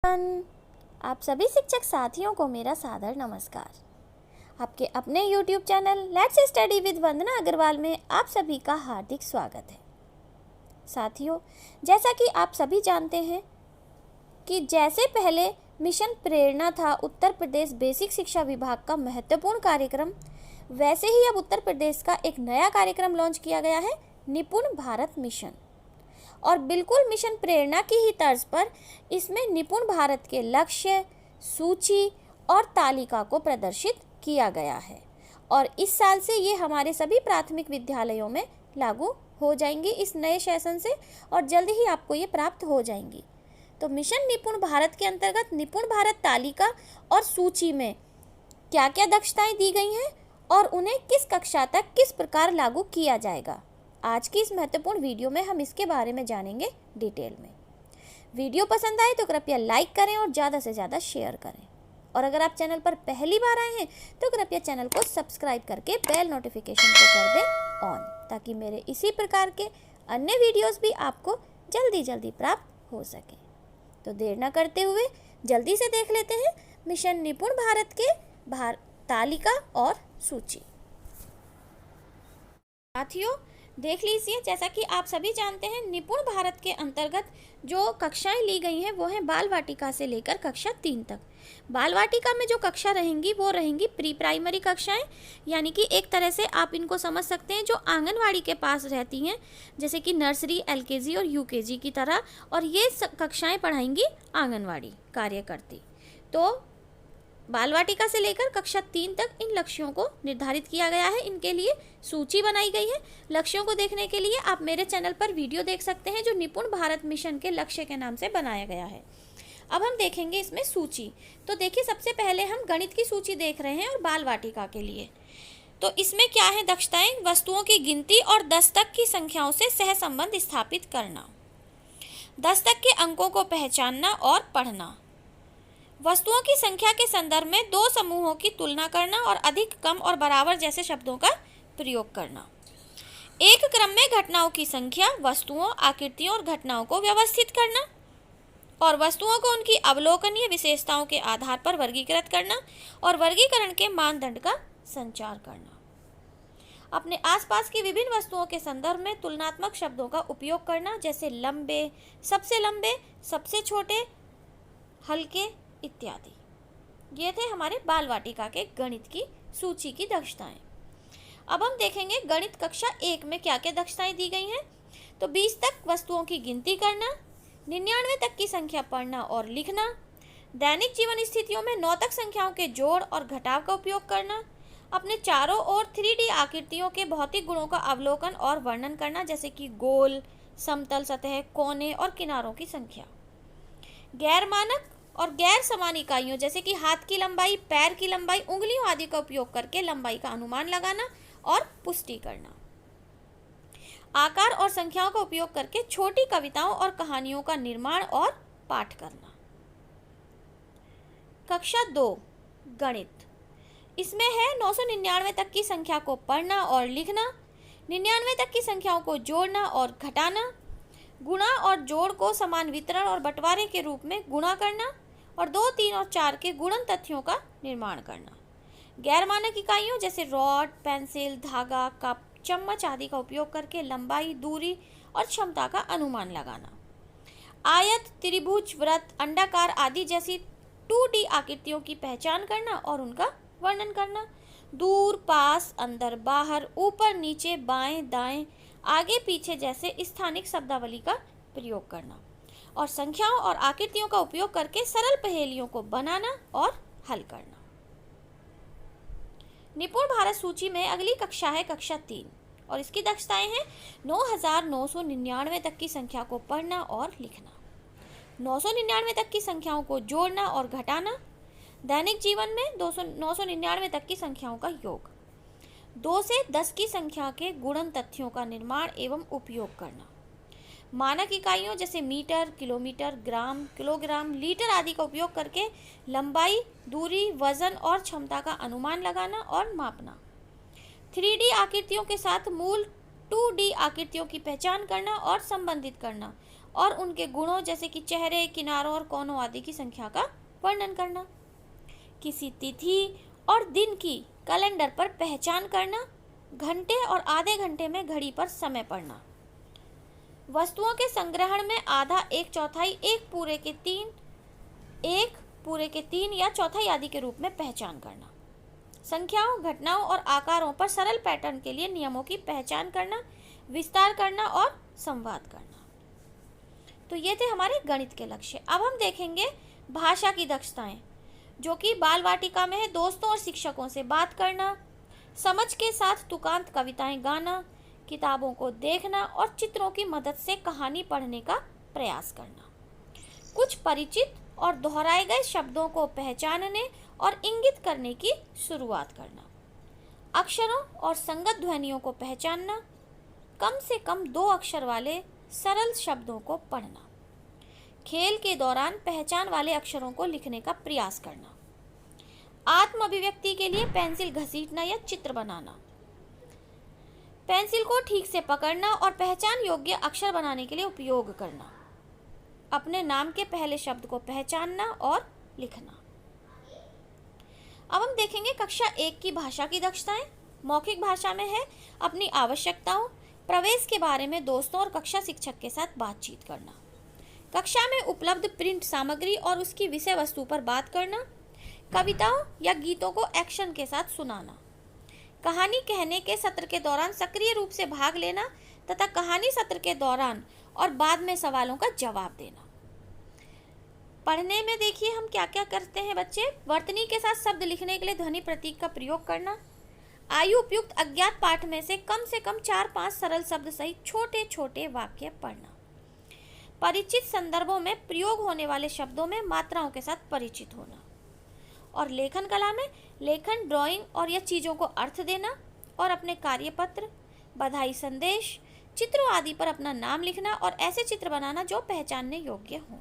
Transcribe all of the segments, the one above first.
Everyone, आप सभी शिक्षक साथियों को मेरा सादर नमस्कार। आपके अपने YouTube channel let's study with Vandana Agarwal में आप सभी का हार्दिक स्वागत है। साथियों, जैसा कि आप सभी जानते हैं कि जैसे पहले मिशन प्रेरणा था उत्तर प्रदेश बेसिक शिक्षा विभाग का महत्वपूर्ण कार्यक्रम, वैसे ही अब उत्तर प्रदेश का एक नया कार्यक्रम लॉन्च किया गया है, निपुण भारत मिशन। और बिल्कुल मिशन प्रेरणा की ही तर्ज पर इसमें निपुण भारत के लक्ष्य, सूची और तालिका को प्रदर्शित किया गया है। और इस साल से ये हमारे सभी प्राथमिक विद्यालयों में लागू हो जाएंगी इस नए सेशन से, और जल्द ही आपको ये प्राप्त हो जाएंगी। तो मिशन निपुण भारत के अंतर्गत निपुण भारत तालिका और सूची में क्या क्या दक्षताएं दी गई हैं और उन्हें किस कक्षा तक किस प्रकार लागू किया जाएगा, आज की इस महत्वपूर्ण वीडियो में हम इसके बारे में जानेंगे डिटेल में। वीडियो पसंद आए तो कृपया लाइक करें और ज़्यादा से ज़्यादा शेयर करें। और अगर आप चैनल पर पहली बार आए हैं तो कृपया चैनल को सब्सक्राइब करके बेल नोटिफिकेशन को कर दें ऑन, ताकि मेरे इसी प्रकार के अन्य वीडियोस भी आपको जल्दी प्राप्त हो सके। तो देर न करते हुए जल्दी से देख लेते हैं मिशन निपुण भारत के तालिका और सूची। साथियों, देख लीजिए, जैसा कि आप सभी जानते हैं निपुण भारत के अंतर्गत जो कक्षाएं ली गई हैं वो हैं बाल वाटिका से लेकर कक्षा 3 तक। बाल वाटिका में जो कक्षा रहेंगी वो रहेंगी प्री प्राइमरी कक्षाएं, यानी कि एक तरह से आप इनको समझ सकते हैं जो आंगनवाड़ी के पास रहती हैं, जैसे कि नर्सरी, एलकेजी और यूकेजी की तरह। और ये कक्षाएं पढ़ाएंगी आंगनवाड़ी कार्यकर्ती। तो बाल वाटिका से लेकर कक्षा 3 तक इन लक्ष्यों को निर्धारित किया गया है, इनके लिए सूची बनाई गई है। लक्ष्यों को देखने के लिए आप मेरे चैनल पर वीडियो देख सकते हैं जो निपुण भारत मिशन के लक्ष्य के नाम से बनाया गया है। अब हम देखेंगे इसमें सूची। तो देखिए, सबसे पहले हम गणित की सूची देख रहे हैं और बाल वाटिका के लिए। तो इसमें क्या है दक्षताएं? वस्तुओं की गिनती और 10 तक की संख्याओं से सहसंबंध स्थापित करना, 10 तक के अंकों को पहचानना और पढ़ना, वस्तुओं की संख्या के संदर्भ में दो समूहों की तुलना करना और अधिक, कम और बराबर जैसे शब्दों का प्रयोग करना, एक क्रम में घटनाओं की संख्या, वस्तुओं, आकृतियों और घटनाओं को व्यवस्थित करना और वस्तुओं को उनकी अवलोकनीय विशेषताओं के आधार पर वर्गीकृत करना और वर्गीकरण के मानदंड का संचार करना, अपने आसपास की विभिन्न वस्तुओं के संदर्भ में तुलनात्मक शब्दों का उपयोग करना, जैसे लंबे, सबसे छोटे, हल्के इत्यादि। ये थे हमारे बाल वाटिका के गणित की सूची की दक्षताएं। अब हम देखेंगे गणित कक्षा 1 में क्या क्या दक्षताएं दी गई हैं। तो 20 तक वस्तुओं की गिनती करना, 99 तक की संख्या पढ़ना और लिखना, दैनिक जीवन स्थितियों में 9 तक संख्याओं के जोड़ और घटाव का उपयोग करना, अपने चारों ओर 3D आकृतियों के भौतिक गुणों का अवलोकन और वर्णन करना, जैसे कि गोल, समतल सतह, कोने और किनारों की संख्या, गैर मानक और गैर समान इकाइयों जैसे कि हाथ की लंबाई, पैर की लंबाई, उंगलियों आदि का उपयोग करके लंबाई का अनुमान लगाना और पुष्टि करना, आकार और संख्याओं का उपयोग करके छोटी कविताओं और कहानियों का निर्माण और पाठ करना। कक्षा 2 गणित, इसमें है 999 तक की संख्या को पढ़ना और लिखना, 99 तक की संख्याओं को जोड़ना और घटाना, गुणा और जोड़ को समान वितरण और बंटवारे के रूप में गुणा करना और 2, 3 और 4 के गुणन तथ्यों का निर्माण करना, गैर मानक इकाइयों जैसे रॉड, पेंसिल, धागा, कप, चम्मच आदि का उपयोग करके लंबाई, दूरी और क्षमता का अनुमान लगाना, आयत, त्रिभुज, वृत्त, अंडाकार आदि जैसी 2D आकृतियों की पहचान करना और उनका वर्णन करना, दूर, पास, अंदर, बाहर, ऊपर, नीचे, बाएं, दाएं, आगे, पीछे जैसे स्थानिक शब्दावली का प्रयोग करना और संख्याओं और आकृतियों का उपयोग करके सरल पहेलियों को बनाना और हल करना। निपुण भारत सूची में अगली कक्षा है कक्षा 3 और इसकी दक्षताएं हैं 9999 तक की संख्या को पढ़ना और लिखना, 999 तक की संख्याओं को जोड़ना और घटाना, दैनिक जीवन में 999 तक की संख्याओं का योग, 2 से 10 की संख्या के गुणन तथ्यों का निर्माण एवं उपयोग करना, मानक इकाइयों जैसे मीटर, किलोमीटर, ग्राम, किलोग्राम, लीटर आदि का उपयोग करके लंबाई, दूरी, वजन और क्षमता का अनुमान लगाना और मापना, 3D आकृतियों के साथ मूल 2D आकृतियों की पहचान करना और संबंधित करना और उनके गुणों जैसे कि चेहरे, किनारों और कोनों आदि की संख्या का वर्णन करना। किसी तिथि और दिन की कैलेंडर पर पहचान करना। घंटे और आधे घंटे में घड़ी पर समय पढ़ना। वस्तुओं के संग्रहण में आधा, एक चौथाई, एक पूरे के तीन या चौथाई आदि के रूप में पहचान करना। संख्याओं, घटनाओं और आकारों पर सरल पैटर्न के लिए नियमों की पहचान करना, विस्तार करना और संवाद करना। तो ये थे हमारे गणित के लक्ष्य। अब हम देखेंगे भाषा की दक्षताएं, जो कि बाल वाटिका में है। दोस्तों और शिक्षकों से बात करना, समझ के साथ तुकांत कविताएं गाना, किताबों को देखना और चित्रों की मदद से कहानी पढ़ने का प्रयास करना। कुछ परिचित और दोहराए गए शब्दों को पहचानने और इंगित करने की शुरुआत करना। अक्षरों और संगत ध्वनियों को पहचानना। कम से कम 2 अक्षर वाले सरल शब्दों को पढ़ना। खेल के दौरान पहचान वाले अक्षरों को लिखने का प्रयास करना। आत्म अभिव्यक्ति के लिए पेंसिल घसीटना या चित्र बनाना। पेंसिल को ठीक से पकड़ना और पहचान योग्य अक्षर बनाने के लिए उपयोग करना। अपने नाम के पहले शब्द को पहचानना और लिखना। अब हम देखेंगे कक्षा 1 की भाषा की दक्षताएं। मौखिक भाषा में है अपनी आवश्यकताओं, प्रवेश के बारे में दोस्तों और कक्षा शिक्षक के साथ बातचीत करना। कक्षा में उपलब्ध प्रिंट सामग्री और उसकी विषय वस्तु पर बात करना। कविताओं या गीतों को एक्शन के साथ सुनाना। कहानी कहने के सत्र के दौरान सक्रिय रूप से भाग लेना तथा कहानी सत्र के दौरान और बाद में सवालों का जवाब देना। पढ़ने में देखिए हम क्या क्या करते हैं बच्चे। वर्तनी के साथ शब्द लिखने के लिए ध्वनि प्रतीक का प्रयोग करना। आयु उपयुक्त अज्ञात पाठ में से कम 4-5 सरल शब्द सहित छोटे छोटे वाक्य पढ़ना। परिचित संदर्भों में प्रयोग होने वाले शब्दों में मात्राओं के साथ परिचित होना। और लेखन कला में लेखन, ड्राइंग और या चीज़ों को अर्थ देना और अपने कार्यपत्र, बधाई संदेश, चित्रों आदि पर अपना नाम लिखना और ऐसे चित्र बनाना जो पहचानने योग्य हों।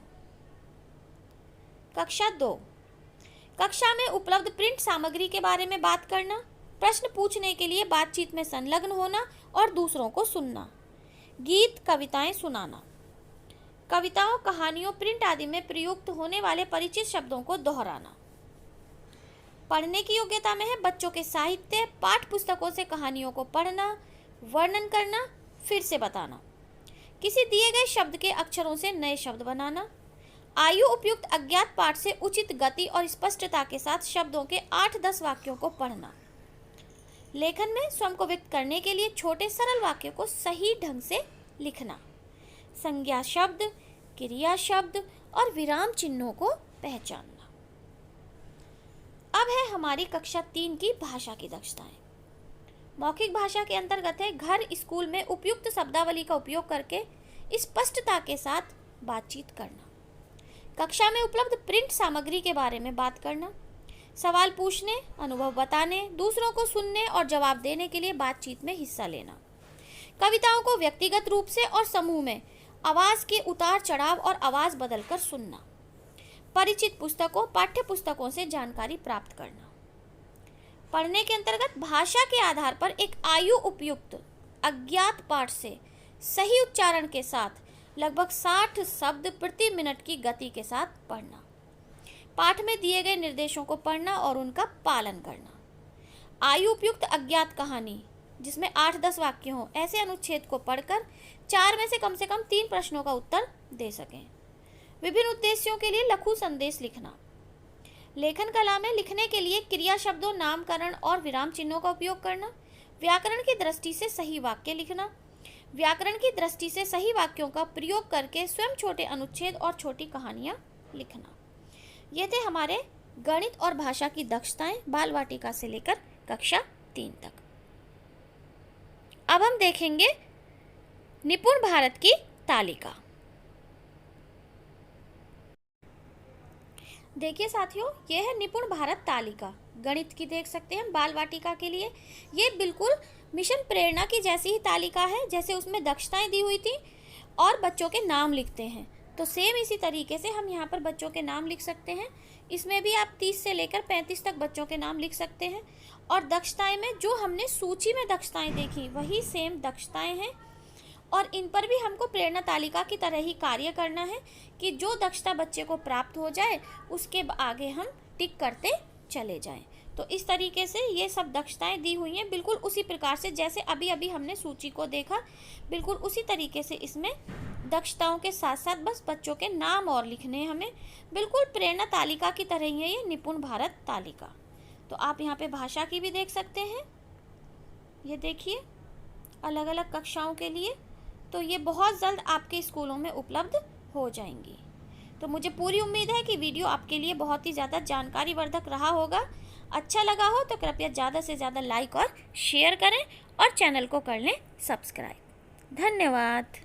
कक्षा 2। कक्षा में उपलब्ध प्रिंट सामग्री के बारे में बात करना। प्रश्न पूछने के लिए बातचीत में संलग्न होना और दूसरों को सुनना। गीत, कविताएं सुनाना। कविताओं, कहानियों, प्रिंट आदि में प्रयुक्त होने वाले परिचित शब्दों को दोहराना। पढ़ने की योग्यता में है बच्चों के साहित्य, पाठ पुस्तकों से कहानियों को पढ़ना, वर्णन करना, फिर से बताना। किसी दिए गए शब्द के अक्षरों से नए शब्द बनाना। आयु उपयुक्त अज्ञात पाठ से उचित गति और स्पष्टता के साथ शब्दों के 8-10 वाक्यों को पढ़ना। लेखन में स्वयं को व्यक्त करने के लिए छोटे सरल वाक्यों को सही ढंग से लिखना। संज्ञा शब्द, क्रिया शब्द और विराम चिन्हों को पहचानना। अब है हमारी कक्षा 3 की भाषा की दक्षताएं। मौखिक भाषा के अंतर्गत है घर, स्कूल में उपयुक्त शब्दावली का उपयोग करके स्पष्टता के साथ बातचीत करना। कक्षा में उपलब्ध प्रिंट सामग्री के बारे में बात करना। सवाल पूछने, अनुभव बताने, दूसरों को सुनने और जवाब देने के लिए बातचीत में हिस्सा लेना। कविताओं को व्यक्तिगत रूप से और समूह में आवाज़ के उतार चढ़ाव और आवाज़ बदलकर सुनना। परिचित पुस्तकों, पाठ्य पुस्तकों से जानकारी प्राप्त करना। पढ़ने के अंतर्गत भाषा के आधार पर एक आयु उपयुक्त अज्ञात पाठ से सही उच्चारण के साथ लगभग 60 शब्द प्रति मिनट की गति के साथ पढ़ना। पाठ में दिए गए निर्देशों को पढ़ना और उनका पालन करना। आयु उपयुक्त अज्ञात कहानी जिसमें 8-10 वाक्य हों, ऐसे अनुच्छेद को पढ़कर 4 में से कम 3 प्रश्नों का उत्तर दे सकें। विभिन्न उद्देश्यों के लिए लघु संदेश लिखना। लेखन कला में लिखने के लिए क्रिया शब्दों, नामकरण और विराम चिन्हों का उपयोग करना। व्याकरण की दृष्टि से सही वाक्य लिखना। व्याकरण की दृष्टि से सही वाक्यों का प्रयोग करके स्वयं छोटे अनुच्छेद और छोटी कहानियाँ लिखना। ये थे हमारे गणित और भाषा की दक्षताएं बाल वाटिका से लेकर कक्षा 3 तक। अब हम देखेंगे निपुण भारत की तालिका। देखिए साथियों, यह है निपुण भारत तालिका। गणित की देख सकते हैं बाल वाटिका के लिए। ये बिल्कुल मिशन प्रेरणा की जैसी ही तालिका है, जैसे उसमें दक्षताएं दी हुई थी और बच्चों के नाम लिखते हैं। तो सेम इसी तरीके से हम यहाँ पर बच्चों के नाम लिख सकते हैं। इसमें भी आप 30 से लेकर 35 तक बच्चों के नाम लिख सकते हैं। और दक्षताएं में जो हमने सूची में दक्षताएं देखी वही सेम दक्षताएं हैं। और इन पर भी हमको प्रेरणा तालिका की तरह ही कार्य करना है कि जो दक्षता बच्चे को प्राप्त हो जाए उसके आगे हम टिक करते चले जाएं। तो इस तरीके से ये सब दक्षताएं दी हुई हैं, बिल्कुल उसी प्रकार से जैसे अभी अभी हमने सूची को देखा, बिल्कुल उसी तरीके से इसमें दक्षताओं के साथ साथ बस बच्चों के नाम और लिखने हैं हमें, बिल्कुल प्रेरणा तालिका की तरह ही है ये निपुण भारत तालिका। तो आप यहाँ पे भाषा की भी देख सकते हैं, ये देखिए अलग अलग कक्षाओं के लिए। तो ये बहुत जल्द आपके स्कूलों में उपलब्ध हो जाएंगी। तो मुझे पूरी उम्मीद है कि वीडियो आपके लिए बहुत ही ज़्यादा जानकारीवर्धक रहा होगा। अच्छा लगा हो तो कृपया ज़्यादा से ज़्यादा लाइक और शेयर करें और चैनल को कर लें सब्सक्राइब। धन्यवाद।